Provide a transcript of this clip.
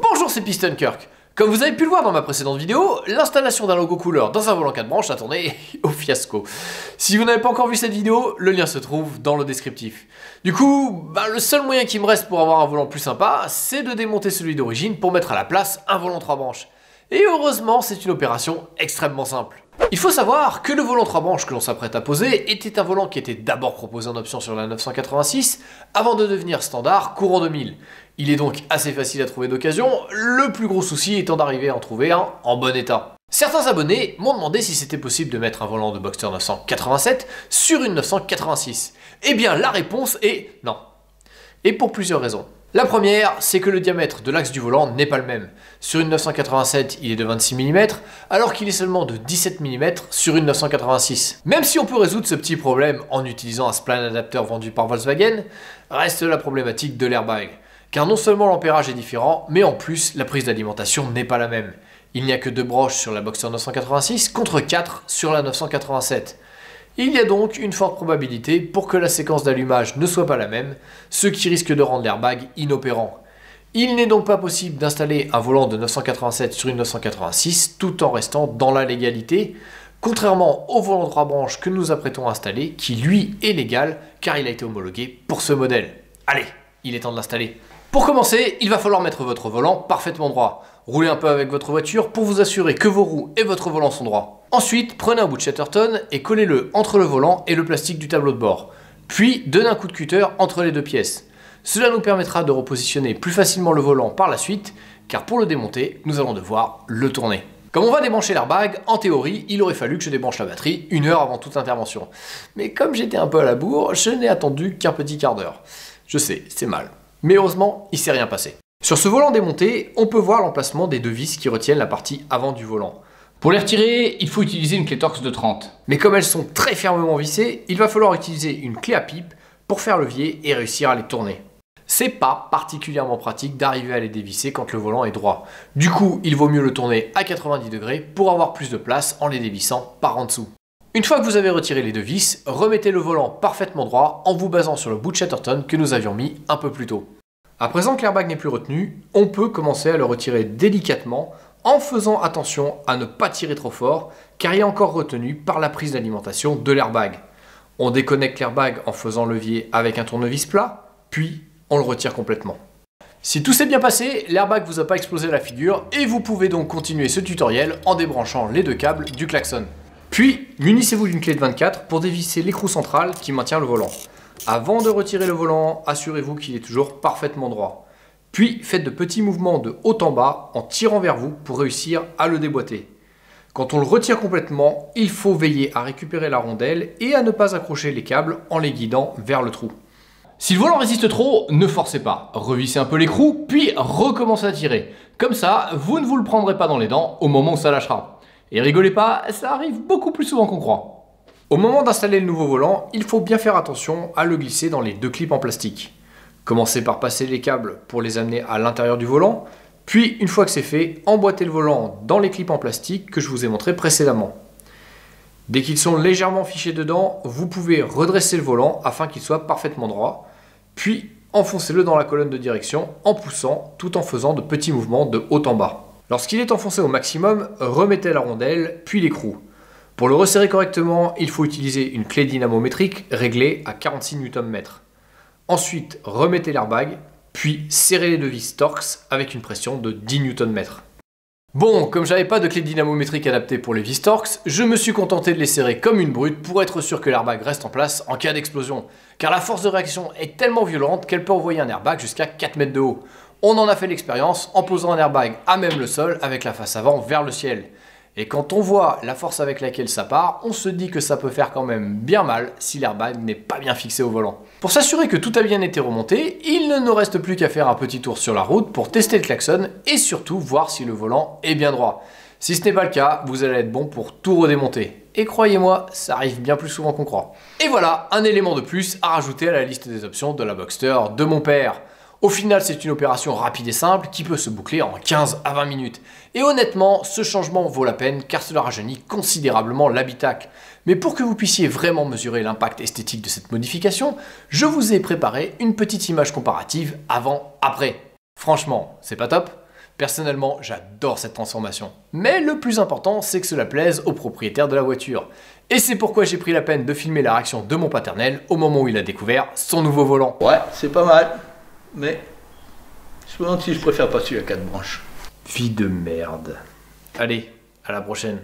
Bonjour, c'est Piston Kirk. Comme vous avez pu le voir dans ma précédente vidéo, l'installation d'un logo couleur dans un volant 4 branches a tourné au fiasco. Si vous n'avez pas encore vu cette vidéo, le lien se trouve dans le descriptif. Du coup, le seul moyen qui me reste pour avoir un volant plus sympa, c'est de démonter celui d'origine pour mettre à la place un volant 3 branches. Et heureusement, c'est une opération extrêmement simple. Il faut savoir que le volant 3 branches que l'on s'apprête à poser était un volant qui était d'abord proposé en option sur la 986 avant de devenir standard courant 2000. Il est donc assez facile à trouver d'occasion, le plus gros souci étant d'arriver à en trouver un en bon état. Certains abonnés m'ont demandé si c'était possible de mettre un volant de Boxster 987 sur une 986. Eh bien la réponse est non. Et pour plusieurs raisons. La première, c'est que le diamètre de l'axe du volant n'est pas le même. Sur une 987, il est de 26 mm, alors qu'il est seulement de 17 mm sur une 986. Même si on peut résoudre ce petit problème en utilisant un spline adapteur vendu par Volkswagen, reste la problématique de l'airbag. Car non seulement l'ampérage est différent, mais en plus, la prise d'alimentation n'est pas la même. Il n'y a que 2 broches sur la Boxster 986 contre 4 sur la 987. Il y a donc une forte probabilité pour que la séquence d'allumage ne soit pas la même, ce qui risque de rendre l'airbag inopérant. Il n'est donc pas possible d'installer un volant de 987 sur une 986 tout en restant dans la légalité, contrairement au volant 3 branches que nous apprêtons à installer, qui lui est légal car il a été homologué pour ce modèle. Allez, il est temps de l'installer. Pour commencer, il va falloir mettre votre volant parfaitement droit. Roulez un peu avec votre voiture pour vous assurer que vos roues et votre volant sont droits. Ensuite, prenez un bout de Chatterton et collez-le entre le volant et le plastique du tableau de bord. Puis, donnez un coup de cutter entre les deux pièces. Cela nous permettra de repositionner plus facilement le volant par la suite, car pour le démonter, nous allons devoir le tourner. Comme on va débrancher l'airbag, en théorie, il aurait fallu que je débranche la batterie 1 heure avant toute intervention. Mais comme j'étais un peu à la bourre, je n'ai attendu qu'un petit quart d'heure. Je sais, c'est mal. Mais heureusement, il s'est rien passé. Sur ce volant démonté, on peut voir l'emplacement des deux vis qui retiennent la partie avant du volant. Pour les retirer, il faut utiliser une clé Torx de 30. Mais comme elles sont très fermement vissées, il va falloir utiliser une clé à pipe pour faire levier et réussir à les tourner. C'est pas particulièrement pratique d'arriver à les dévisser quand le volant est droit. Du coup, il vaut mieux le tourner à 90 degrés pour avoir plus de place en les dévissant par en dessous. Une fois que vous avez retiré les deux vis, remettez le volant parfaitement droit en vous basant sur le bout de Chatterton que nous avions mis un peu plus tôt. À présent que l'airbag n'est plus retenu, on peut commencer à le retirer délicatement en faisant attention à ne pas tirer trop fort car il est encore retenu par la prise d'alimentation de l'airbag. On déconnecte l'airbag en faisant levier avec un tournevis plat, puis on le retire complètement. Si tout s'est bien passé, l'airbag vous a pas explosé la figure et vous pouvez donc continuer ce tutoriel en débranchant les deux câbles du klaxon. Puis, munissez-vous d'une clé de 24 pour dévisser l'écrou central qui maintient le volant. Avant de retirer le volant, assurez-vous qu'il est toujours parfaitement droit. Puis, faites de petits mouvements de haut en bas en tirant vers vous pour réussir à le déboîter. Quand on le retire complètement, il faut veiller à récupérer la rondelle et à ne pas accrocher les câbles en les guidant vers le trou. Si le volant résiste trop, ne forcez pas. Revissez un peu l'écrou, puis recommencez à tirer. Comme ça, vous ne vous le prendrez pas dans les dents au moment où ça lâchera. Et rigolez pas, ça arrive beaucoup plus souvent qu'on croit. Au moment d'installer le nouveau volant, il faut bien faire attention à le glisser dans les deux clips en plastique. Commencez par passer les câbles pour les amener à l'intérieur du volant, puis une fois que c'est fait, emboîtez le volant dans les clips en plastique que je vous ai montré précédemment. Dès qu'ils sont légèrement fichés dedans, vous pouvez redresser le volant afin qu'il soit parfaitement droit, puis enfoncez-le dans la colonne de direction en poussant tout en faisant de petits mouvements de haut en bas. Lorsqu'il est enfoncé au maximum, remettez la rondelle, puis l'écrou. Pour le resserrer correctement, il faut utiliser une clé dynamométrique réglée à 46 Nm. Ensuite, remettez l'airbag, puis serrez les deux vis Torx avec une pression de 10 Nm. Bon, comme j'avais pas de clé dynamométrique adaptée pour les vis Torx, je me suis contenté de les serrer comme une brute pour être sûr que l'airbag reste en place en cas d'explosion. Car la force de réaction est tellement violente qu'elle peut envoyer un airbag jusqu'à 4 mètres de haut. On en a fait l'expérience en posant un airbag à même le sol avec la face avant vers le ciel. Et quand on voit la force avec laquelle ça part, on se dit que ça peut faire quand même bien mal si l'airbag n'est pas bien fixé au volant. Pour s'assurer que tout a bien été remonté, il ne nous reste plus qu'à faire un petit tour sur la route pour tester le klaxon et surtout voir si le volant est bien droit. Si ce n'est pas le cas, vous allez être bon pour tout redémonter. Et croyez-moi, ça arrive bien plus souvent qu'on croit. Et voilà, un élément de plus à rajouter à la liste des options de la Boxster de mon père. Au final, c'est une opération rapide et simple qui peut se boucler en 15 à 20 minutes. Et honnêtement, ce changement vaut la peine car cela rajeunit considérablement l'habitacle. Mais pour que vous puissiez vraiment mesurer l'impact esthétique de cette modification, je vous ai préparé une petite image comparative avant-après. Franchement, c'est pas top? Personnellement, j'adore cette transformation. Mais le plus important, c'est que cela plaise au propriétaire de la voiture. Et c'est pourquoi j'ai pris la peine de filmer la réaction de mon paternel au moment où il a découvert son nouveau volant. Ouais, c'est pas mal, mais je me demande si je préfère pas celui à 4 branches. Vie de merde. Allez, à la prochaine.